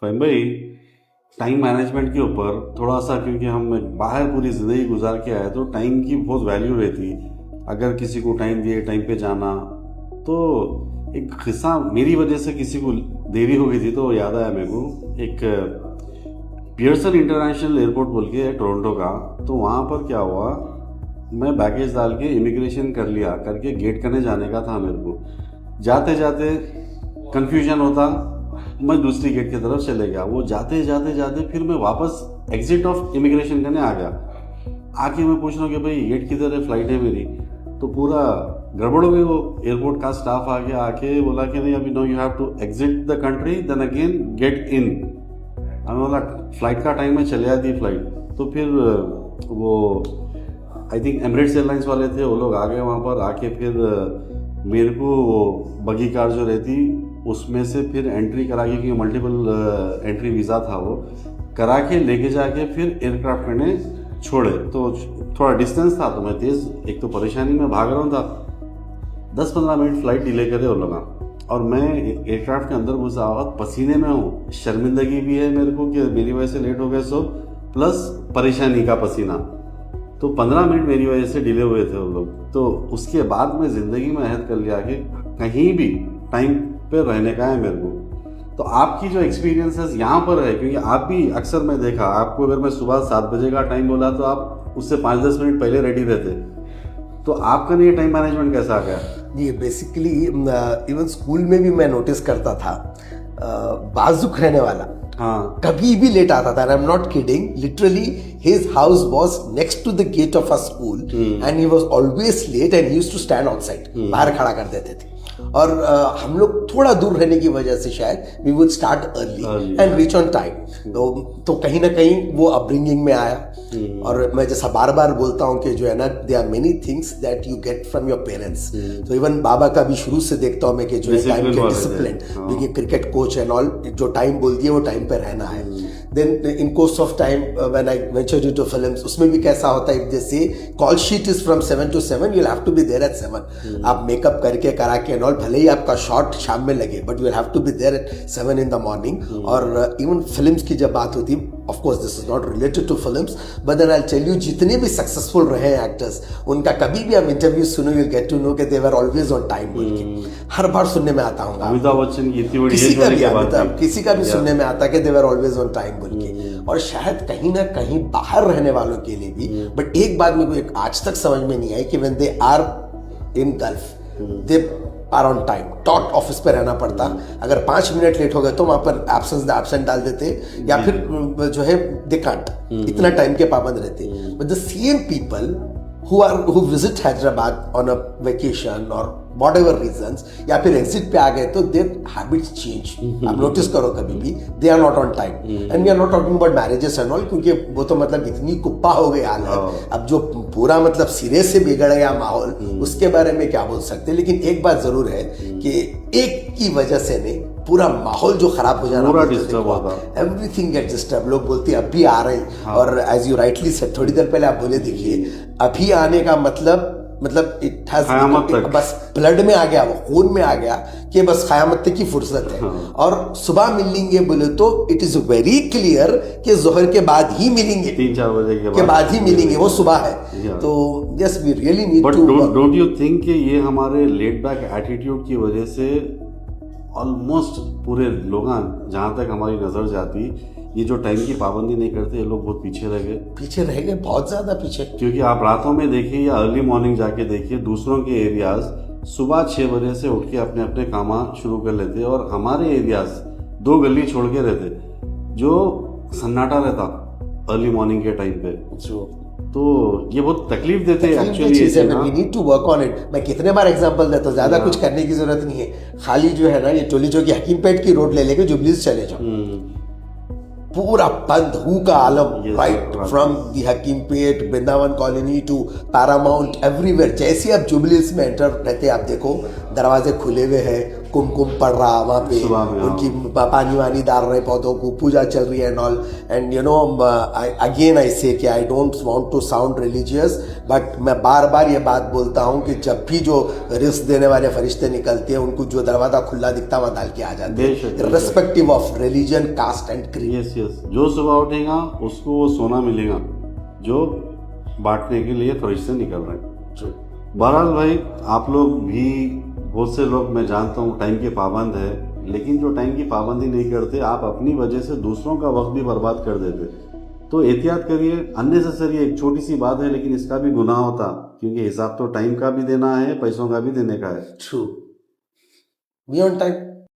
फहीम भाई, time management के ऊपर थोड़ा सा, क्योंकि हम बाहर पूरी ज़िंदगी गुजार के आए तो टाइम की बहुत वैल्यू रहती। अगर किसी को टाइम दिए, टाइम पे जाना, तो एक किस्सा मेरी वजह से किसी को देरी हो गई थी तो याद आया मेरे को। एक पियर्सन इंटरनेशनल एयरपोर्ट बोल के है टोरंटो का, तो वहाँ पर क्या हुआ, मैं बैगेज डाल के इमिग्रेशन कर लिया, करके गेट करने जाने का था मेरे को। जाते जाते कन्फ्यूजन होता, मैं दूसरी गेट की तरफ चले गया। वो जाते जाते जाते फिर मैं वापस एग्जिट ऑफ इमिग्रेशन करने आ गया। आके मैं पूछ रहा हूँ कि भाई गेट किधर है, फ्लाइट है मेरी, तो पूरा गड़बड़ हो गई। वो एयरपोर्ट का स्टाफ आ गया, आके बोला कि नहीं अभी no, you have to exit the country then again get in. हमें बोला फ्लाइट का टाइम है, चले आती फ्लाइट। तो फिर वो आई थिंक एमिरेट्स एयरलाइंस वाले थे, वो लोग आ गए वहाँ पर। आके फिर मेरे को वो बगी कार जो रहती उसमें से फिर एंट्री करा के, क्योंकि मल्टीपल एंट्री वीज़ा था, वो करा के लेके जाके फिर एयरक्राफ्ट करने छोड़े। तो थोड़ा डिस्टेंस था, तो मैं तेज़, एक तो परेशानी में भाग रहा हूँ था, 10-15 मिनट फ्लाइट डिले करे वो लोग। और मैं एयरक्राफ्ट के अंदर घुसा हुआ पसीने में हूँ, शर्मिंदगी भी है मेरे को कि मेरी वजह से लेट हो गए, सो प्लस परेशानी का पसीना। तो 15 मिनट मेरी वजह से डिले हुए थे वो लोग। तो उसके बाद मैं ज़िंदगी में अहद कर लिया कि कहीं भी टाइम पे रहने का है मेरे को। तो आपकी जो एक्सपीरियंसेस यहाँ पर है, क्योंकि आप भी अक्सर मैं देखा आपको, अगर मैं सुबह 7 बजे का टाइम बोला तो आप उससे 5-10 मिनट पहले रेडी रहते। तो आपका नहीं टाइम मैनेजमेंट कैसा आ गया? जी, बेसिकली इवन स्कूल में भी मैं नोटिस करता था, बाजुक रहने वाला हाँ, कभी भी लेट आता था। I am not kidding, literally his house was next to the gate of a school and he was always late and he used to stand outside, बाहर खड़ा कर देते थे। और हम लोग थोड़ा दूर रहने की वजह से शायद we would start early and reach on time. तो कहीं ना कहीं वो अपब्रिंगिंग में आया। और मैं जैसा बार बार बोलता हूँ कि जो है ना, they are many things that you get from your parents. तो इवन बाबा का भी शुरू से देखता हूँ मैं कि जो है टाइम के डिसिप्लिन, क्योंकि क्रिकेट कोच एंड ऑल, जो टाइम बोल दिए वो टाइम पे रहना है। Then in course of time when I ventured into films, उसमें भी कैसा होता है, जैसे call sheet is from 7 to 7, you have to be there at 7। आप मेकअप करके करा के एंड ऑल, भले ही आपका शॉट शाम में लगे, but you have to be there at 7 in the morning। और इवन फिल्म्स की जब बात होती, of course this is not related to films, but then I tell you, जितने भी सक्सेसफुल रहे हैं एक्टर्स, उनका कभी भी आप इंटरव्यू सुनो, यू गेट टू नो कि दे वर ऑलवेज ऑन टाइम बोल के। हर बार सुनने में आता हूँ, अमिताभ बच्चन की इतनी बड़ी किसी का भी सुनने में आता कि दे वर ऑलवेज ऑन टाइम बोल के। और शायद कहीं ना कहीं बाहर रहने वालों के लिए भी, बट एक बात मेरे को आज तक समझ में नहीं आई कि when they are in Gulf, they are on time. टॉट ऑफिस पे रहना पड़ता, अगर 5 मिनट लेट हो गए तो वहां पर एब्सेंट डाल देते, या फिर जो है दे कांट, इतना टाइम के पाबंद रहते। But the same people who visit Hyderabad on a vacation or whatever reasons, या फिर एग्जिट पे आ गए, तो their habits change। आप नोटिस करो कभी भी, they are not on time। and we are not talking about marriages and all, क्योंकि वो तो मतलब इतनी कुप्पा हो गई हालत। अब जो पूरा मतलब सिरे से बिगड़ गया माहौल, उसके बारे में क्या बोल सकते हैं। लेकिन एक बात जरूर है कि एक की वजह से नहीं, पूरा माहौल जो खराब हो जाना, पूरा डिस्टर्ब होगा, एवरीथिंग गेट डिस्टर्ब। लोग बोलते हैं अभी आ रहे हैं, और एज यू राइटली सेड, थोड़ी देर पहले आप बोले, देखिए अभी आने का मतलब इट हैज बस ब्लड में आ गया, वो खून में आ गया कि बस क़यामत तक की फुर्सत है। और सुबह मिलेंगे बोले तो इट इज वेरी क्लियर कि जोहर के बाद ही मिलेंगे, 3-4 बजे के बाद ही मिलेंगे, वो सुबह है। तो yes, we really need but to. Don't you think कि ये हमारे लेट बैक एटीट्यूड की वजह से ऑलमोस्ट पूरे लोग, जहाँ तक हमारी नज़र जाती, ये जो टाइम की पाबंदी नहीं करते, ये लोग बहुत पीछे रह गए, बहुत ज़्यादा पीछे। क्योंकि आप रातों में देखिए या अर्ली मॉर्निंग जाके देखिए, दूसरों के एरियाज सुबह 6 बजे से उठ के अपने अपने काम शुरू कर लेते, और हमारे एरियाज 2 गली छोड़ के रहते, जो सन्नाटा रहता अर्ली मॉर्निंग के टाइम पे। तो ये बहुत तकलीफ देते हैं actually. We need to work on it. मैं कितने बार एग्जांपल देता हूँ, ज्यादा कुछ करने की जरूरत नहीं है। खाली जो है ना, ये टोली चौकी हकीमपेट की रोड ले लेके जुबलीस चले जाओ, पूरा बंद हु का आलम, right from the Hakimpet, Vrindavan colony to Paramount, everywhere. जैसे आप जुबलीस में एंटर रहते, आप देखो दरवाजे खुले हुए हैं, कुमकुम पड़ रहा वहाँ पे, सुबह में, हाँ। उनकी पानी वानी डाल रहे पौधों को, पूजा चल रही है and all. And you know again I say कि I don't want to sound religious, but मैं बार बार ये बात बोलता हूँ कि जब भी जो रिस्क देने वाले फरिश्ते निकलते हैं उनको जो दरवाजा खुला दिखता है वहाँ डाल के आ जाते हैं, respective of religion, caste and creed. Yes yes, जो सुबह उठेगा उसको वो सोना मिलेगा जो बांटने के लिए फरिश्ते निकल रहे हैं. बहरहाल भाई, आप लोग भी, बहुत से लोग मैं जानता हूँ टाइम के पाबंद है, लेकिन जो टाइम की पाबंदी नहीं करते, आप अपनी वजह से दूसरों का वक्त भी बर्बाद कर देते. तो एहतियात करिए. अननेसेसरी एक छोटी सी बात है, लेकिन इसका भी गुनाह होता, क्योंकि हिसाब तो टाइम का भी देना है, पैसों का भी देने का है. ट्रू. We on time.